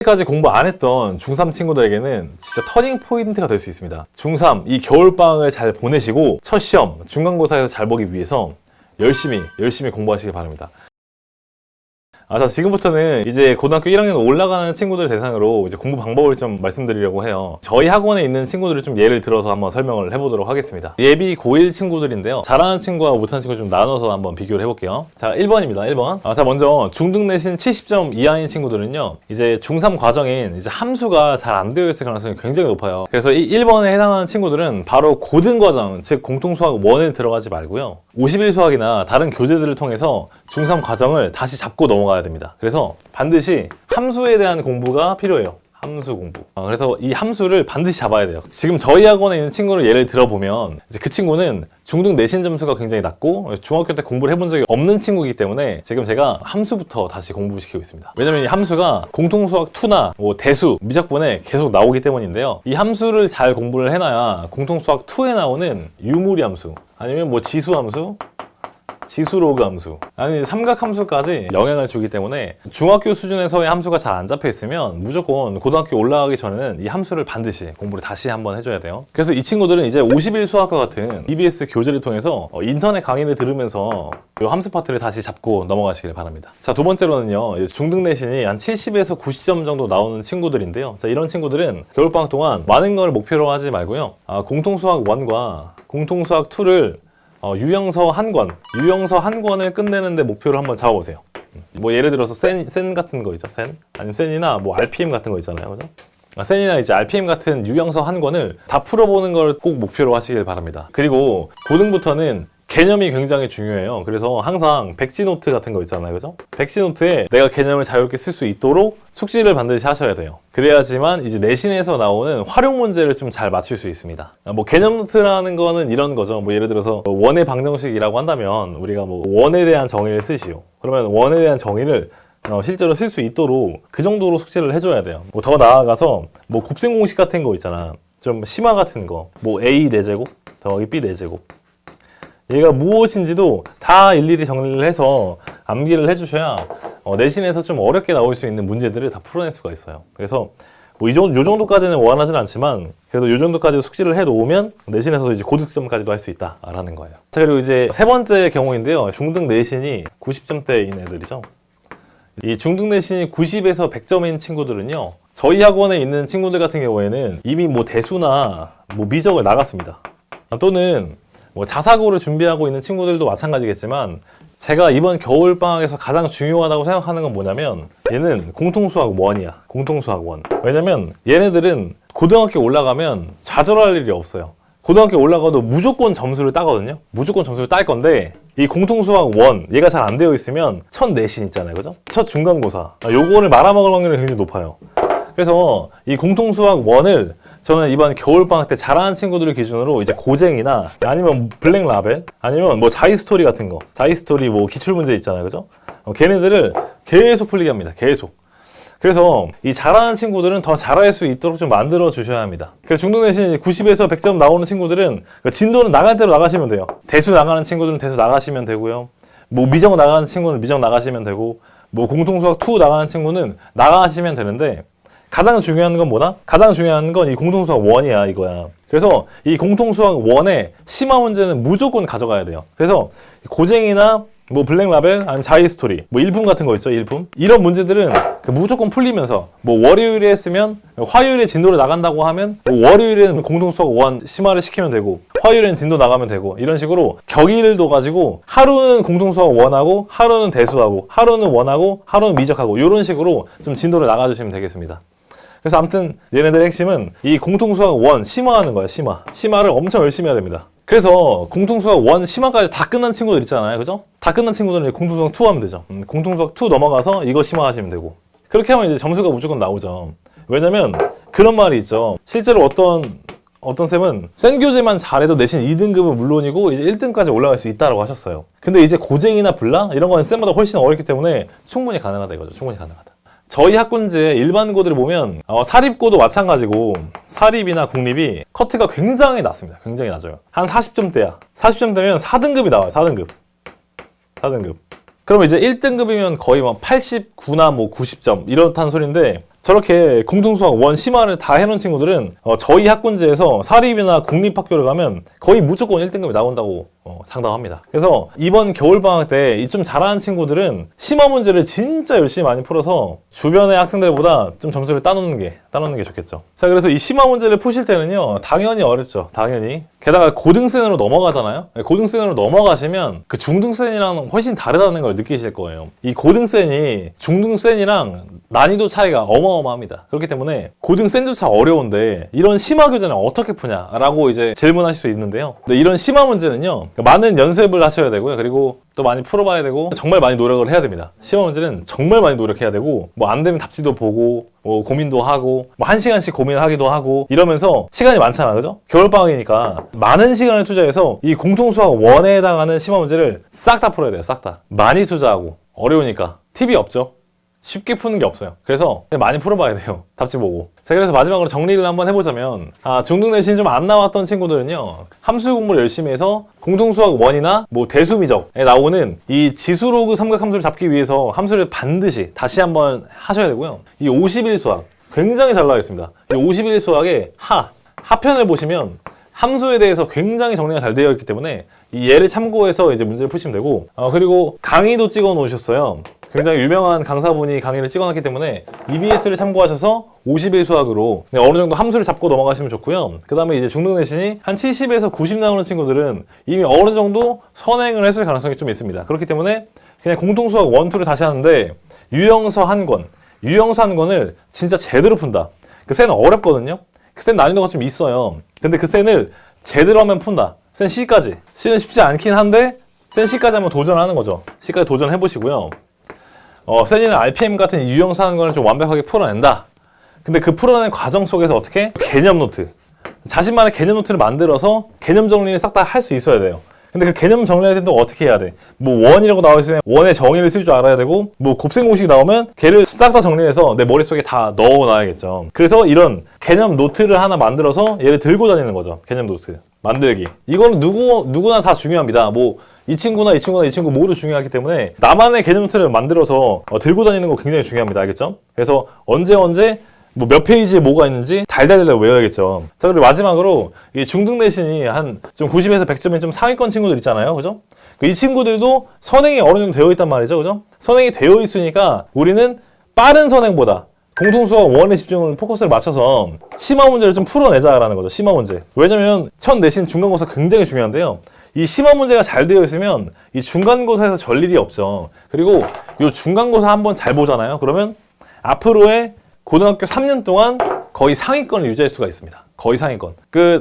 까지 공부 안 했던 중3 친구들에게는 진짜 터닝 포인트가 될 수 있습니다. 중3 이 겨울방학을 잘 보내시고 첫 시험 중간고사에서 잘 보기 위해서 열심히 공부하시길 바랍니다. 자, 지금부터는 이제 고등학교 1학년 올라가는 친구들 대상으로 이제 공부 방법을 좀 말씀드리려고 해요. 저희 학원에 있는 친구들을 좀 예를 들어서 한번 설명을 해보도록 하겠습니다. 예비 고1 친구들인데요. 잘하는 친구와 못하는 친구 좀 나눠서 한번 비교를 해볼게요. 자, 1번입니다. 1번. 자, 먼저 중등 내신 70점 이하인 친구들은요. 이제 중3 과정인 이제 함수가 잘 안 되어 있을 가능성이 굉장히 높아요. 그래서 이 1번에 해당하는 친구들은 바로 고등 과정, 즉 공통수학 1에 들어가지 말고요. 51 수학이나 다른 교재들을 통해서 중3 과정을 다시 잡고 넘어가야 됩니다. 그래서 반드시 함수에 대한 공부가 필요해요. 함수 공부. 그래서 이 함수를 반드시 잡아야 돼요. 지금 저희 학원에 있는 친구를 예를 들어보면 이제 그 친구는 중등 내신 점수가 굉장히 낮고 중학교 때 공부를 해본 적이 없는 친구이기 때문에 지금 제가 함수부터 다시 공부시키고 있습니다. 왜냐면 이 함수가 공통수학 2나 뭐 대수, 미적분에 계속 나오기 때문인데요. 이 함수를 잘 공부를 해놔야 공통수학 2에 나오는 유무리 함수 아니면 뭐 지수 함수, 지수로그 함수, 아니면 삼각 함수까지 영향을 주기 때문에 중학교 수준에서의 함수가 잘 안 잡혀 있으면 무조건 고등학교 올라가기 전에는 이 함수를 반드시 공부를 다시 한번 해줘야 돼요. 그래서 이 친구들은 이제 51 수학과 같은 EBS 교재를 통해서 인터넷 강의를 들으면서 이 함수 파트를 다시 잡고 넘어가시길 바랍니다. 자, 두 번째로는요, 중등 내신이 한 70에서 90점 정도 나오는 친구들인데요. 자, 이런 친구들은 겨울방학 동안 많은 걸 목표로 하지 말고요. 공통수학 1과 공통수학 2를 유형서 한 권을 끝내는데 목표를 한번 잡아보세요. 뭐 예를 들어서 센 같은 거 있죠, 센? 아니면 센이나 뭐 RPM 같은 거 있잖아요, 그죠? 센이나 이제 RPM 같은 유형서 한 권을 다 풀어보는 걸 꼭 목표로 하시길 바랍니다. 그리고 고등부터는 개념이 굉장히 중요해요. 그래서 항상 백지노트 같은 거 있잖아요, 그죠? 백지노트에 내가 개념을 자유롭게 쓸 수 있도록 숙지를 반드시 하셔야 돼요. 그래야지만 이제 내신에서 나오는 활용 문제를 좀 잘 맞출 수 있습니다. 뭐 개념 노트라는 거는 이런 거죠. 뭐 예를 들어서 원의 방정식이라고 한다면 우리가 뭐 원에 대한 정의를 쓰시오. 그러면 원에 대한 정의를 실제로 쓸 수 있도록 그 정도로 숙제를 해줘야 돼요. 뭐 더 나아가서 뭐 곱셈 공식 같은 거 있잖아. 좀 심화 같은 거. 뭐 A 4제곱 더하기 B 4제곱. 얘가 무엇인지도 다 일일이 정리를 해서 암기를 해주셔야 내신에서 좀 어렵게 나올 수 있는 문제들을 다 풀어낼 수가 있어요. 그래서 뭐 요 정도까지는 원하진 않지만 그래도 요 정도까지 숙지를 해놓으면 내신에서 이제 고득점까지도 할 수 있다라는 거예요. 자, 그리고 이제 세 번째 경우인데요. 중등 내신이 90점대인 애들이죠. 이 중등 내신이 90에서 100점인 친구들은요. 저희 학원에 있는 친구들 같은 경우에는 이미 뭐 대수나 뭐 미적을 나갔습니다. 또는 뭐 자사고를 준비하고 있는 친구들도 마찬가지겠지만 제가 이번 겨울방학에서 가장 중요하다고 생각하는 건 뭐냐면 얘는 공통수학 1이야. 공통수학 1. 왜냐면 얘네들은 고등학교 올라가면 좌절할 일이 없어요. 고등학교 올라가도 무조건 점수를 따거든요. 무조건 점수를 딸 건데 이 공통수학 1 얘가 잘 안 되어 있으면 첫 내신 있잖아요, 그죠? 첫 중간고사 요거를 말아먹을 확률이 굉장히 높아요. 그래서 이 공통수학 1을 저는 이번 겨울방학 때 잘하는 친구들을 기준으로 이제 고쟁이나 아니면 블랙 라벨 아니면 뭐 자이스토리 같은 거 자이스토리 뭐 기출문제 있잖아요, 그죠? 걔네들을 계속 풀리게 합니다. 계속. 그래서 이 잘하는 친구들은 더 잘할 수 있도록 좀 만들어 주셔야 합니다. 그래서 중등 내신 90에서 100점 나오는 친구들은 진도는 나갈 대로 나가시면 돼요. 대수 나가는 친구들은 대수 나가시면 되고요. 뭐 미적 나가는 친구는 미적 나가시면 되고 뭐 공통수학 2 나가는 친구는 나가시면 되는데 가장 중요한 건 뭐다? 가장 중요한 건 이 공통수학 1이야, 이거야. 그래서 이 공통수학 1의 심화 문제는 무조건 가져가야 돼요. 그래서 고쟁이나 뭐 블랙라벨 아니면 자이스토리 뭐 일품 같은 거 있죠, 일품. 이런 문제들은 무조건 풀리면서 뭐 월요일에 했으면 화요일에 진도를 나간다고 하면 뭐 월요일에는 공통수학 1 심화를 시키면 되고 화요일엔 진도 나가면 되고 이런 식으로 격일을 둬가지고 하루는 공통수학 1하고 하루는 대수하고 하루는 1하고 하루는 미적하고 이런 식으로 좀 진도를 나가주시면 되겠습니다. 그래서 아무튼 얘네들의 핵심은 이 공통수학 1 심화하는 거예요. 심화를 엄청 열심히 해야 됩니다. 그래서 공통수학 1 심화까지 다 끝난 친구들 있잖아요, 그죠? 다 끝난 친구들은 공통수학 2 하면 되죠. 공통수학 2 넘어가서 이거 심화하시면 되고 그렇게 하면 이제 점수가 무조건 나오죠. 왜냐면 그런 말이 있죠. 실제로 어떤 쌤은 센 교재만 잘해도 내신 2등급은 물론이고 이제 1등까지 올라갈 수 있다라고 하셨어요. 근데 이제 고쟁이나 블라 이런 거는 쌤보다 훨씬 어렵기 때문에 충분히 가능하다 이거죠. 충분히 가능하다. 저희 학군제 일반고들을 보면 사립고도 마찬가지고 사립이나 국립이 커트가 굉장히 낮습니다. 굉장히 낮아요. 한 40점대야. 40점대면 4등급이 나와요. 4등급. 그러면 이제 1등급이면 거의 막 89나 뭐 90점 이렇다는 소리인데 저렇게 공통수학 원 심화를 다 해놓은 친구들은 저희 학군제에서 사립이나 국립학교를 가면 거의 무조건 1등급이 나온다고 장담합니다. 그래서 이번 겨울방학 때 좀 잘하는 친구들은 심화 문제를 진짜 열심히 많이 풀어서 주변의 학생들보다 좀 점수를 따놓는 게 좋겠죠. 자, 그래서 이 심화 문제를 푸실 때는요, 당연히 어렵죠. 당연히. 게다가 고등센으로 넘어가잖아요. 고등센으로 넘어가시면 그 중등센이랑 훨씬 다르다는 걸 느끼실 거예요. 이 고등센이 중등센이랑 난이도 차이가 어마어마합니다. 그렇기 때문에 고등센조차 어려운데 이런 심화 교재는 어떻게 푸냐라고 이제 질문하실 수 있는데요. 근데 이런 심화 문제는요, 많은 연습을 하셔야 되고요. 그리고 또 많이 풀어봐야 되고 정말 많이 노력을 해야 됩니다. 심화 문제는 정말 많이 노력해야 되고 뭐 안 되면 답지도 보고 뭐 고민도 하고 뭐 1시간씩 고민을 하기도 하고 이러면서 시간이 많잖아, 그죠? 겨울방학이니까 많은 시간을 투자해서 이 공통수학 1에 해당하는 심화 문제를 싹 다 풀어야 돼요. 싹 다. 많이 투자하고 어려우니까 팁이 없죠. 쉽게 푸는 게 없어요. 그래서 많이 풀어봐야 돼요. 답지 보고. 자, 그래서 마지막으로 정리를 한번 해보자면, 중등 내신 좀 안 나왔던 친구들은요, 함수 공부를 열심히 해서 공통수학 1이나 뭐 대수미적에 나오는 이 지수로그 삼각 함수를 잡기 위해서 함수를 반드시 다시 한번 하셔야 되고요. 이 51 수학 굉장히 잘 나와 있습니다. 이 51 수학의 하편을 보시면 함수에 대해서 굉장히 정리가 잘 되어 있기 때문에 이 예를 참고해서 이제 문제를 푸시면 되고, 그리고 강의도 찍어 놓으셨어요. 굉장히 유명한 강사분이 강의를 찍어놨기 때문에 EBS를 참고하셔서 51 수학으로 어느 정도 함수를 잡고 넘어가시면 좋고요. 그 다음에 이제 중등 내신이 한 70에서 90 나오는 친구들은 이미 어느 정도 선행을 했을 가능성이 좀 있습니다. 그렇기 때문에 그냥 공통수학 1, 2를 다시 하는데 유형서 한 권을 진짜 제대로 푼다. 그 쌤은 어렵거든요. 그 쌤 난이도가 좀 있어요. 근데 그 쌤을 제대로 하면 푼다. 쌤 C까지. C는 쉽지 않긴 한데 쌤 C까지 한번 도전하는 거죠. C까지 도전해보시고요. 센이는 RPM 같은 유형서 하는 거는 좀 완벽하게 풀어낸다. 근데 그 풀어내는 과정 속에서 어떻게? 개념 노트. 자신만의 개념 노트를 만들어서 개념 정리를 싹 다 할 수 있어야 돼요. 근데 그 개념 정리할 때는 또 어떻게 해야 돼? 뭐 원이라고 나와있으면 원의 정의를 쓸 줄 알아야 되고, 뭐 곱셈 공식이 나오면 걔를 싹 다 정리해서 내 머릿속에 다 넣어놔야겠죠. 그래서 이런 개념 노트를 하나 만들어서 얘를 들고 다니는 거죠. 개념 노트 만들기. 이거는 누구나 다 중요합니다. 뭐 이 친구 모두 중요하기 때문에 나만의 개념 노트를 만들어서 들고 다니는 거 굉장히 중요합니다. 알겠죠? 그래서 언제 뭐 몇 페이지에 뭐가 있는지 달달달 외워야겠죠. 자, 그리고 마지막으로 이 중등 내신이 한 좀 90에서 100점인 좀 상위권 친구들 있잖아요. 그죠? 이 친구들도 선행이 어느 정도 되어 있단 말이죠. 그죠? 선행이 되어 있으니까 우리는 빠른 선행보다 공통수학 1에 집중을 포커스를 맞춰서 심화 문제를 좀 풀어내자라는 거죠. 심화 문제. 왜냐면 첫 내신 중간고사 굉장히 중요한데요. 이 심화 문제가 잘 되어 있으면 이 중간고사에서 절 일이 없죠. 그리고 이 중간고사 한번 잘 보잖아요. 그러면 앞으로의 고등학교 3년 동안 거의 상위권을 유지할 수가 있습니다. 거의 상위권.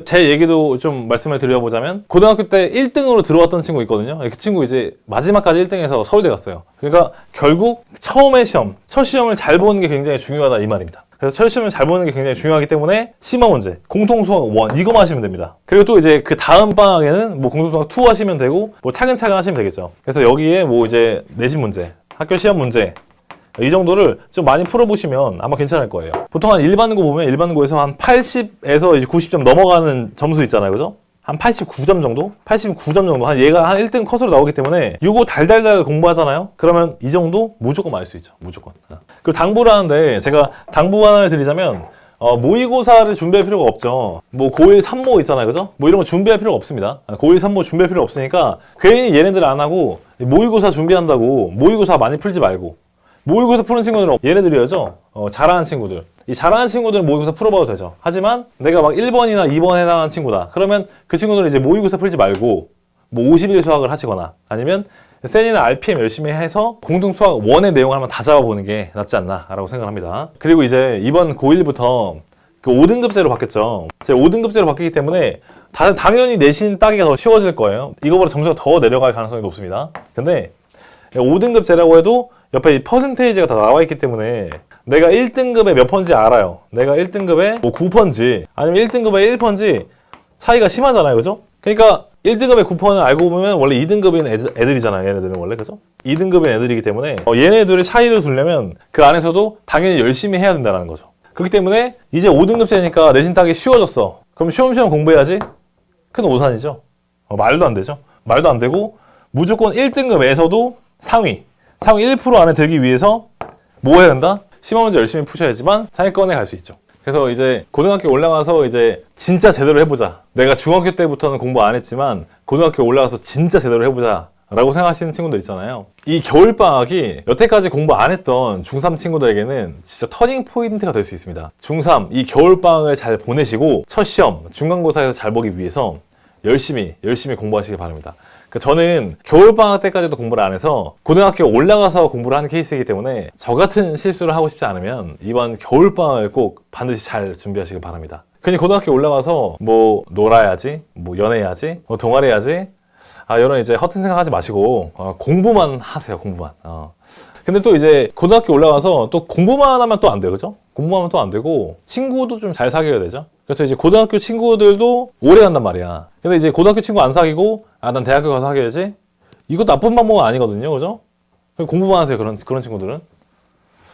제 얘기도 좀 말씀을 드려보자면 고등학교 때 1등으로 들어왔던 친구 있거든요. 그 친구 이제 마지막까지 1등해서 서울대 갔어요. 그러니까 결국 첫 시험을 잘 보는 게 굉장히 중요하다 이 말입니다. 그래서 첫 시험을 잘 보는 게 굉장히 중요하기 때문에 심화 문제, 공통수학 1 이거만 하시면 됩니다. 그리고 또 이제 그 다음 방학에는 뭐 공통수학 2 하시면 되고 뭐 차근차근 하시면 되겠죠. 그래서 여기에 뭐 이제 내신 문제, 학교 시험 문제 이 정도를 좀 많이 풀어보시면 아마 괜찮을 거예요. 보통 한 일반고 보면 일반고에서 한 80에서 이제 90점 넘어가는 점수 있잖아요. 그죠? 한 89점 정도? 89점 정도. 한 얘가 한 1등 컷으로 나오기 때문에 요거 달달달 공부하잖아요? 그러면 이 정도 무조건 맞을 수 있죠. 무조건. 그리고 당부를 하는데 제가 당부 하나를 드리자면 모의고사를 준비할 필요가 없죠. 뭐 고1 3모 있잖아요. 그죠? 뭐 이런 거 준비할 필요가 없습니다. 고1 3모 준비할 필요 없으니까 괜히 얘네들 안 하고 모의고사 준비한다고 모의고사 많이 풀지 말고 모의고사 푸는 친구들은 얘네들이어죠. 잘하는 친구들. 이 잘하는 친구들은 모의고사 풀어봐도 되죠. 하지만 내가 막 1번이나 2번에 해당하는 친구다. 그러면 그 친구들은 이제 모의고사 풀지 말고 뭐 50일 수학을 하시거나 아니면 센이나 RPM 열심히 해서 공통수학 1의 내용을 한번 다 잡아보는 게 낫지 않나라고 생각합니다. 그리고 이제 이번 고1부터 그 5등급제로 바뀌었죠. 제 5등급제로 바뀌기 때문에 당연히 내신 따기가 더 쉬워질 거예요. 이거보다 점수가 더 내려갈 가능성이 높습니다. 근데 5등급제라고 해도 옆에 이 퍼센테이지가 다 나와 있기 때문에 내가 1등급에 몇 퍼인지 알아요. 내가 1등급에 뭐 9퍼인지 아니면 1등급에 1퍼인지 차이가 심하잖아요. 그죠? 그러니까 1등급에 9퍼는 알고 보면 원래 2등급인 애들이잖아요. 얘네들은 원래. 그죠? 2등급인 애들이기 때문에 얘네들의 차이를 두려면 그 안에서도 당연히 열심히 해야 된다는 거죠. 그렇기 때문에 이제 5등급제니까 내신 따기 쉬워졌어. 그럼 쉬엄쉬엄 공부해야지? 큰 오산이죠. 말도 안 되죠. 말도 안 되고 무조건 1등급에서도 상위 1% 안에 들기 위해서 뭐 해야 된다? 시험 문제 열심히 푸셔야지만 상위권에 갈 수 있죠. 그래서 이제 고등학교 올라가서 이제 진짜 제대로 해보자. 내가 중학교 때부터는 공부 안 했지만 고등학교 올라가서 진짜 제대로 해보자. 라고 생각하시는 친구들 있잖아요. 이 겨울방학이 여태까지 공부 안 했던 중3 친구들에게는 진짜 터닝 포인트가 될 수 있습니다. 중3, 이 겨울방학을 잘 보내시고 첫 시험, 중간고사에서 잘 보기 위해서 열심히 공부하시기 바랍니다. 저는 겨울방학 때까지도 공부를 안 해서 고등학교 올라가서 공부를 하는 케이스이기 때문에 저 같은 실수를 하고 싶지 않으면 이번 겨울방학을 꼭 반드시 잘 준비하시기 바랍니다. 괜히 고등학교 올라가서 뭐 놀아야지, 뭐 연애해야지, 뭐 동아리 해야지, 이런 이제 허튼 생각하지 마시고 공부만 하세요. 공부만. 근데 또 이제 고등학교 올라가서 또 공부만 하면 또 안 돼요. 그죠? 공부만 하면 또 안 되고 친구도 좀 잘 사귀어야 되죠. 그래서 이제 고등학교 친구들도 오래 간단 말이야. 근데 이제 고등학교 친구 안 사귀고 난 대학교 가서 사귀어야지. 이거 나쁜 방법은 아니거든요. 그죠? 공부만 하세요. 그런 친구들은.